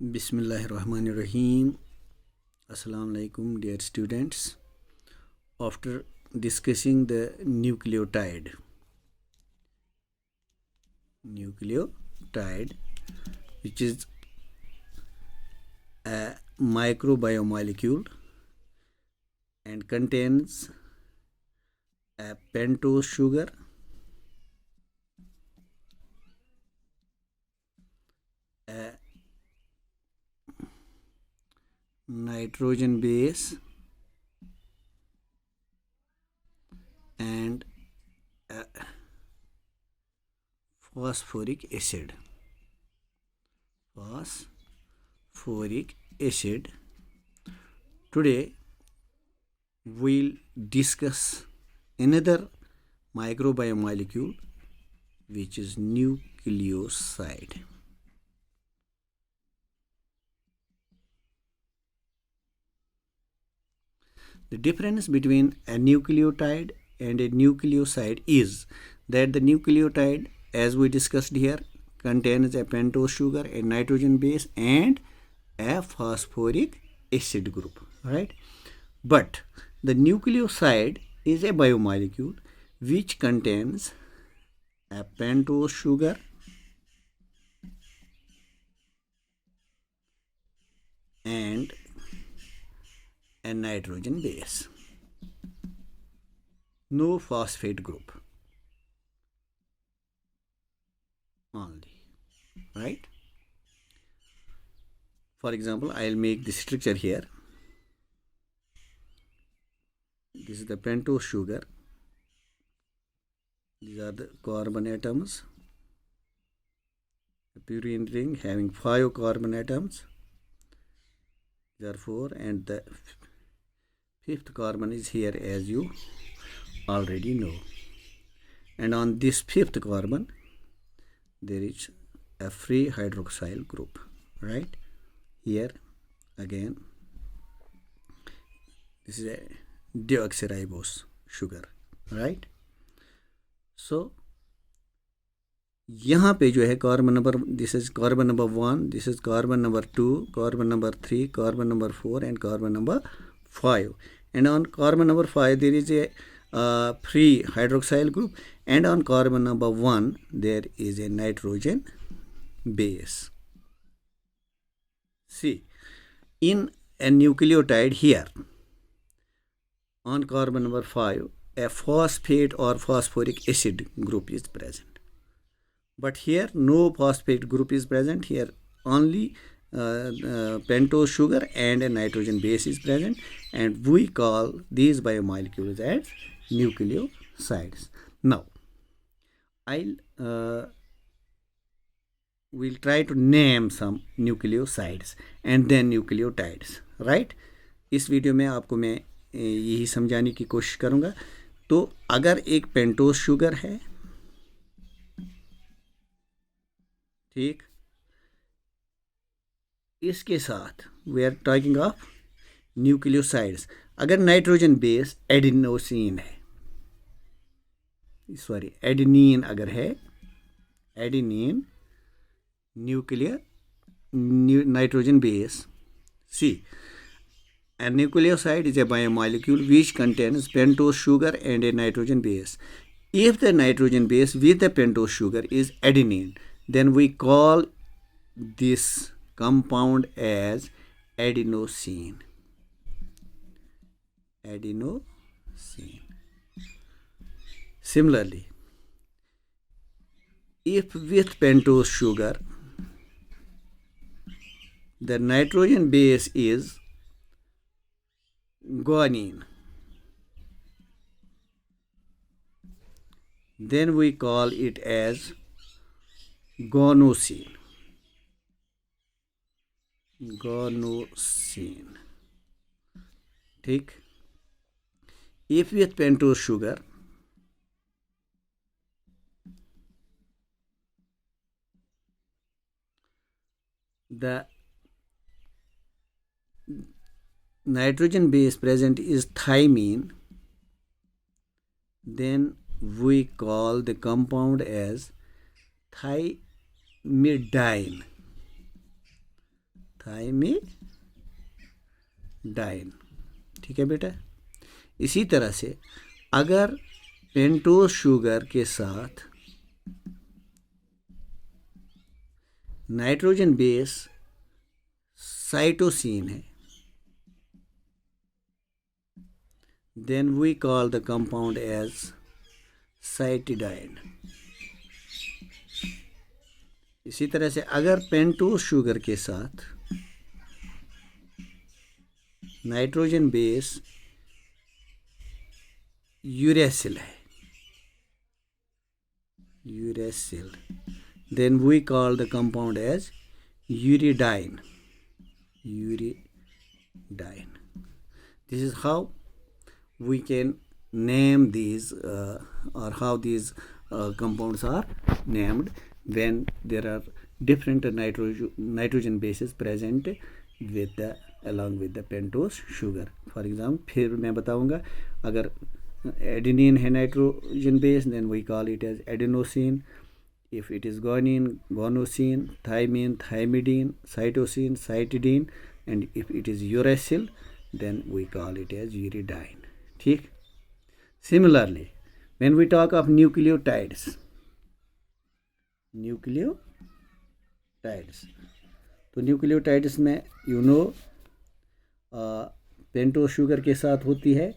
Bismillahirrahmanirrahim. Assalamu alaikum, dear students. After discussing the nucleotide, which is a microbiomolecule and contains a pentose sugar, a nitrogen base, and a phosphoric acid. Today we'll discuss another microbiomolecule, which is nucleoside. The difference between a nucleotide and a nucleoside is that the nucleotide, as we discussed here, contains a pentose sugar, a nitrogen base, and a phosphoric acid group, right? But the nucleoside is a biomolecule which contains a pentose sugar, and a nitrogen base, no phosphate group only, right? For example, I'll make the structure here. This is the pentose sugar. These are the carbon atoms. The purine ring having 5 carbon atoms. Therefore, and the fifth carbon is here, as you already know. And on this fifth carbon, there is a free hydroxyl group, right? Here again, this is a deoxyribose sugar, right? So यहाँ पे जो है carbon number, this is carbon number 1, this is carbon number 2, carbon number 3, carbon number 4, and carbon number 5. And on carbon number 5 there is a free hydroxyl group, and on carbon number 1 there is a nitrogen base. See, in a nucleotide here, on carbon number 5, a phosphate or phosphoric acid group is present. But here no phosphate group is present. Here only pentose sugar and a nitrogen base is present, and we call these biomolecules as nucleosides. Now we'll try to name some nucleosides and then nucleotides, right? इस video में आपको मैं यही समझाने की कोशिश करूँगा. तो अगर एक पेंटोस शुगर है, ठीक, इसके साथ we are talking of nucleosides. अगर नाइट्रोजन बेस एडिनोसिन है, सॉरी एडिनिन अगर है, adenine nuclear nitrogen base. See, a nucleoside is a biomolecule which contains pentose sugar and a nitrogen base. If the nitrogen base with the pentose sugar is adenine, then we call this compound as adenosine. Similarly, if with pentose sugar the nitrogen base is guanine, then we call it as guanosine. ठीक. If with pentose sugar the nitrogen base present is thymine, then we call the compound as thymidine. थाइमिडाइन। ठीक है बेटा। इसी तरह से अगर pentose sugar के साथ नाइट्रोजन बेस साइटोसिन है, then we call the compound as cytidine. इसी तरह से अगर पेंटोज शुगर के साथ नाइट्रोजन बेस यूरेसिल है, uracil, then we call the compound as uridine. Uridine. This is how we can name these or how these compounds are named when there are different nitrogen bases present with the along with the pentose sugar. For example, फिर मैं बताऊंगा, अगर adenine है nitrogen base, then we call it as adenosine. If it is guanine, guanosine, thymine, thymidine, cytosine, cytidine, and if it is uracil, then we call it as uridine. ठीक. Similarly, when we talk of nucleotides, तो nucleotides में pentose sugar के साथ होती है,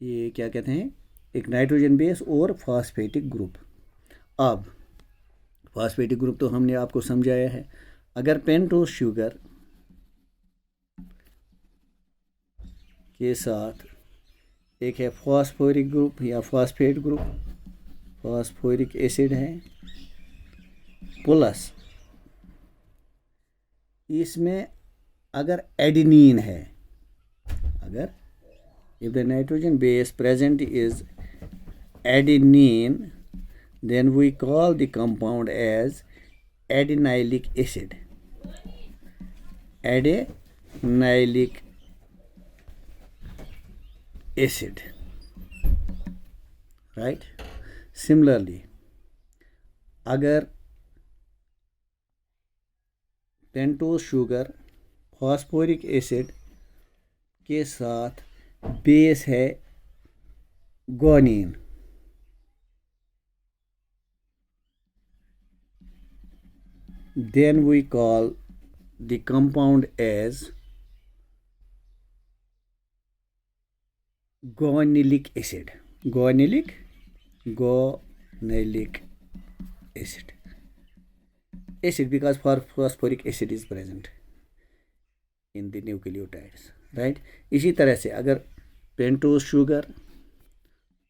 ये क्या कहते हैं, एक नाइट्रोजन बेस और फॉस्फेटिक ग्रुप। अब फॉस्फेटिक ग्रुप तो हमने आपको समझाया है। अगर पेंटोज शुगर के साथ एक है फॉस्फोरिक ग्रुप या फॉस्फेट ग्रुप, फॉस्फोरिक एसिड है, प्लस इसमें अगर एडेनिन है, अगर if the nitrogen base present is adenine, then we call the compound as adenylic acid. Adenylic acid, right? Similarly, अगर पेंटोज शुगर फॉस्फोरिक एसिड के साथ base है guanine, then we call the compound as guanylic acid. Guanylic acid because phosphoric acid is present in the nucleotides, right? इसी तरह से अगर pentose sugar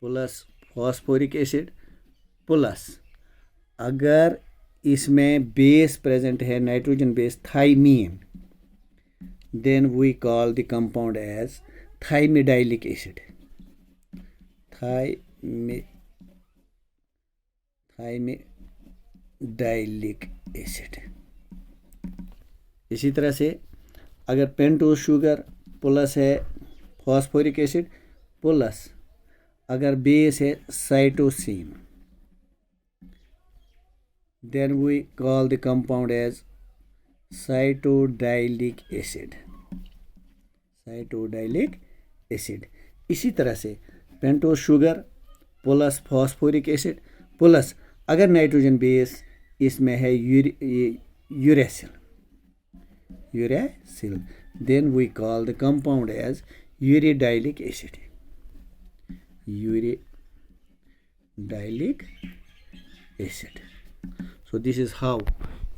plus phosphoric acid plus अगर इसमें base present है nitrogen base thymine, then we call the compound as thymidylic acid. Thymidylic acid. इसी तरह से अगर पेंटोज शुगर प्लस है फॉस्फोरिक एसिड प्लस अगर बेस है cytosine, then we call the compound as cytodialic acid. cytodialic acid. इसी तरह से pentose sugar plus phosphoric acid plus अगर नाइट्रोजन बेस इसमें है uracil, then we call the compound as uridilic acid. Uridilic acid. So this is how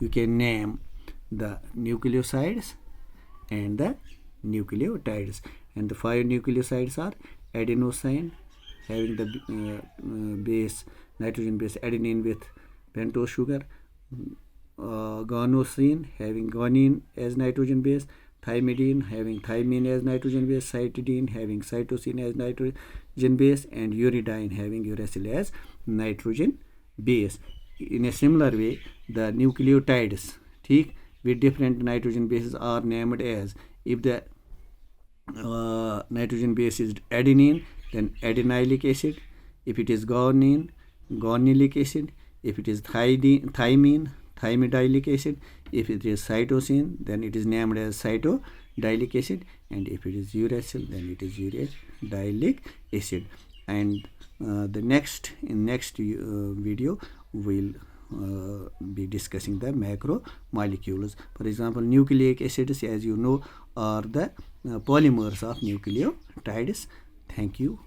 you can name the nucleosides and the nucleotides. And the 5 nucleosides are adenosine, having the base nitrogen base adenine with pentose sugar, guanosine having guanine as nitrogen base, thymidine having thymine as nitrogen base, cytidine having cytosine as nitrogen base, and uridine having uracil as nitrogen base. In a similar way, the nucleotides, with different nitrogen bases are named as, if the nitrogen base is adenine, then adenylic acid. If it is guanine, guanylic acid. If it is thymine, thymidyllic acid. If it is cytosine, then it is named as cytodyllic acid, and if it is uracil, then it is uracildyllic acid. And in next video we'll be discussing the macromolecules. For example, nucleic acids, as you know, are the polymers of nucleotides. Thank you.